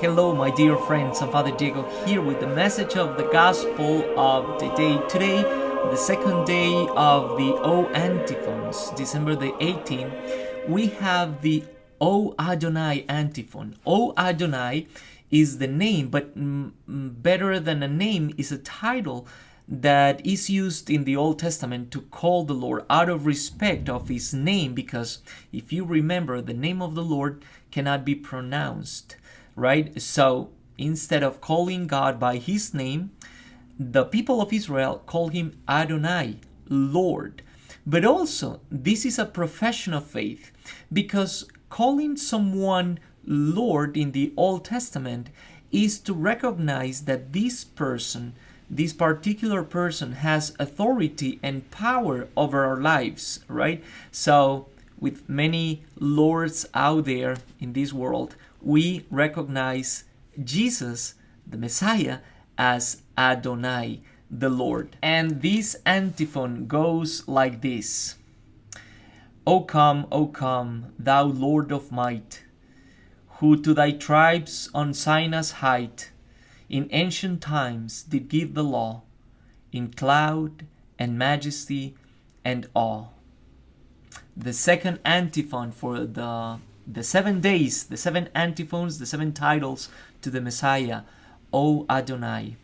Hello, my dear friends. I'm Father Diego here with the message of the Gospel of the day. Today, the second day of the O Antiphons, December the 18th, we have the O Adonai antiphon. O Adonai is the name, but better than a name is a title that is used in the Old Testament to call the Lord out of respect of his name, because if you remember, the name of the Lord cannot be pronounced, right? So instead of calling God by his name, the people of Israel call him Adonai, Lord. But also, this is a profession of faith, because calling someone Lord in the Old Testament is to recognize that this particular person has authority and power over our lives, right? So with many lords out there in this world, we recognize Jesus, the Messiah, as Adonai, the Lord. And this antiphon goes like this. O come, thou Lord of might, who to thy tribes on Sinai's height in ancient times did give the law, in cloud and majesty and awe. The second antiphon for the 7 days, the 7 antiphons, the 7 titles to the Messiah, O Adonai.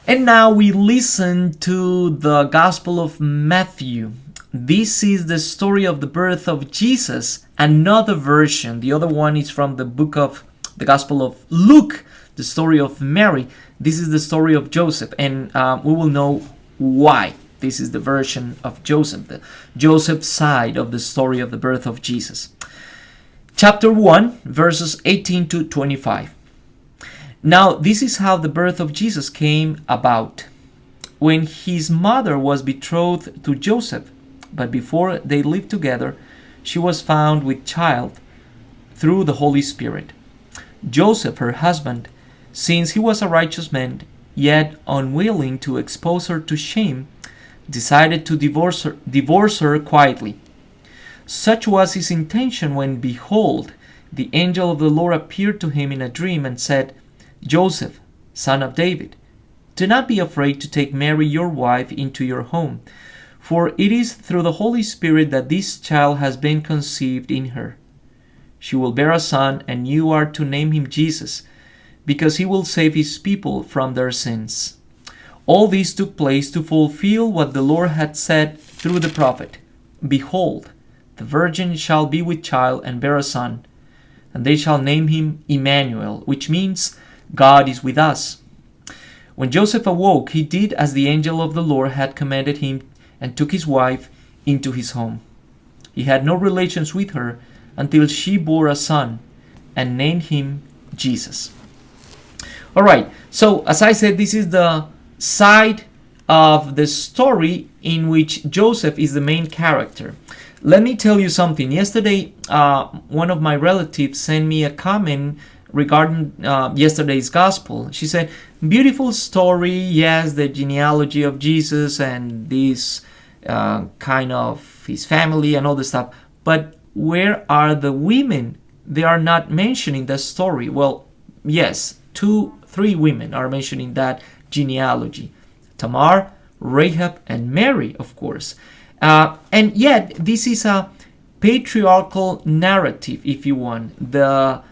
And now we listen to the Gospel of Matthew. This is the story of the birth of Jesus, another version. The other one is from the book of the Gospel of Luke, the story of Mary. This is the story of Joseph, and we will know why. This is the version of Joseph, the Joseph side of the story of the birth of Jesus. Chapter 1, verses 18 to 25. Now, this is how the birth of Jesus came about. When his mother was betrothed to Joseph, but before they lived together, she was found with child through the Holy Spirit. Joseph, her husband, since he was a righteous man, yet unwilling to expose her to shame, decided to divorce her quietly. Such was his intention when, behold, the angel of the Lord appeared to him in a dream and said, Joseph, son of David, do not be afraid to take Mary your wife into your home, for it is through the Holy Spirit that this child has been conceived in her. She will bear a son, and you are to name him Jesus, because he will save his people from their sins. All this took place to fulfill what the Lord had said through the prophet. Behold, the virgin shall be with child and bear a son, and they shall name him Emmanuel, which means God is with us. When Joseph awoke, he did as the angel of the Lord had commanded him and took his wife into his home. He had no relations with her until she bore a son and named him Jesus. All right, so as I said, this is the side of the story in which Joseph is the main character. Let me tell you something. Yesterday, one of my relatives sent me a comment regarding yesterday's gospel. She said, beautiful story, yes, the genealogy of Jesus and this kind of his family and all this stuff, but where are the women? They are not mentioning the story. Well, yes, 3 women are mentioning that genealogy. Tamar, Rahab, and Mary, of course. And yet, this is a patriarchal narrative, if you want. The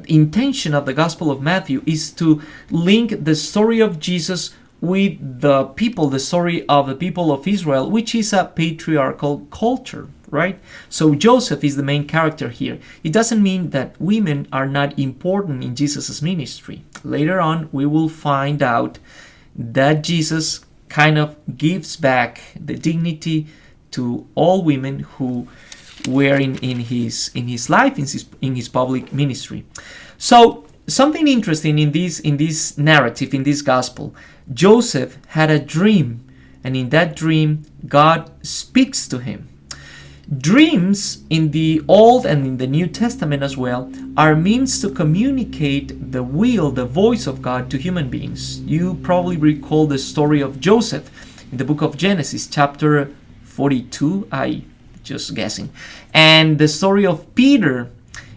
intention of the Gospel of Matthew is to link the story of Jesus with the people, the story of the people of Israel, which is a patriarchal culture, right? So Joseph is the main character here. It doesn't mean that women are not important in Jesus' ministry. Later on, we will find out that Jesus kind of gives back the dignity to all women who were in his life, in his public ministry. So something interesting in this narrative, in this gospel, Joseph had a dream, and in that dream, God speaks to him. Dreams in the Old and in the New Testament as well are means to communicate the will, the voice of God to human beings. You probably recall the story of Joseph in the book of Genesis, chapter 42, I just guessing, and the story of Peter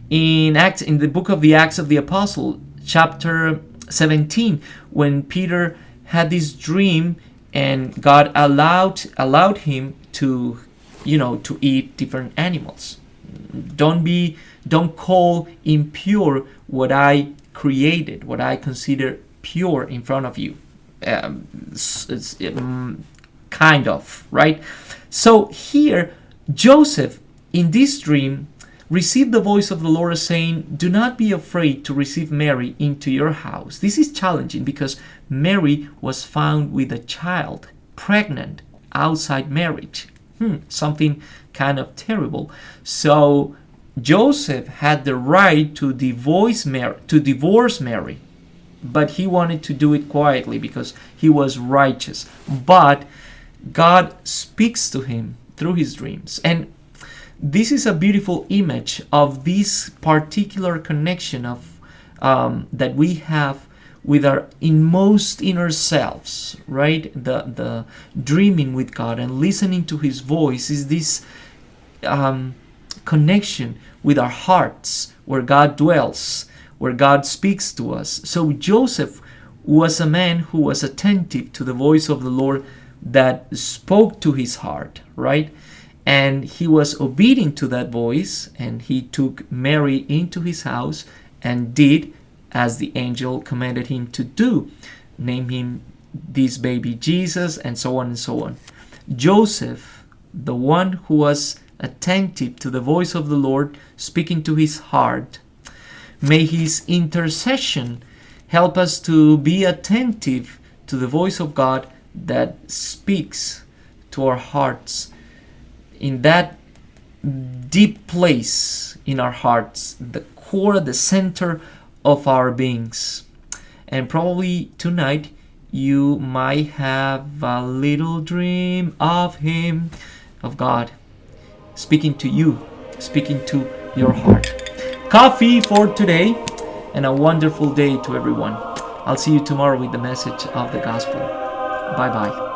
in the book of the Acts of the Apostle, chapter 17, when Peter had this dream and God allowed him to eat different animals. Don't call impure what I created, what I consider pure in front of you. Kind of, right? So here, Joseph, in this dream, received the voice of the Lord saying, "Do not be afraid to receive Mary into your house." This is challenging because Mary was found with a child, pregnant, outside marriage. Something kind of terrible. So Joseph had the right to divorce Mary, but he wanted to do it quietly because he was righteous. But God speaks to him through his dreams. And this is a beautiful image of this particular connection of that we have with our inmost inner selves, right? The dreaming with God and listening to his voice is this connection with our hearts, where God dwells, where God speaks to us. So Joseph was a man who was attentive to the voice of the Lord that spoke to his heart, right? And he was obedient to that voice, and he took Mary into his house and did as the angel commanded him to do. Name him this baby Jesus, and so on and so on. Joseph, the one who was attentive to the voice of the Lord speaking to his heart, may his intercession help us to be attentive to the voice of God that speaks to our hearts in that deep place in our hearts, the core, the center of our beings. And probably tonight you might have a little dream of him, of God, speaking to you, speaking to your heart. Coffee for today, and a wonderful day to everyone. I'll see you tomorrow with the message of the gospel. Bye-bye.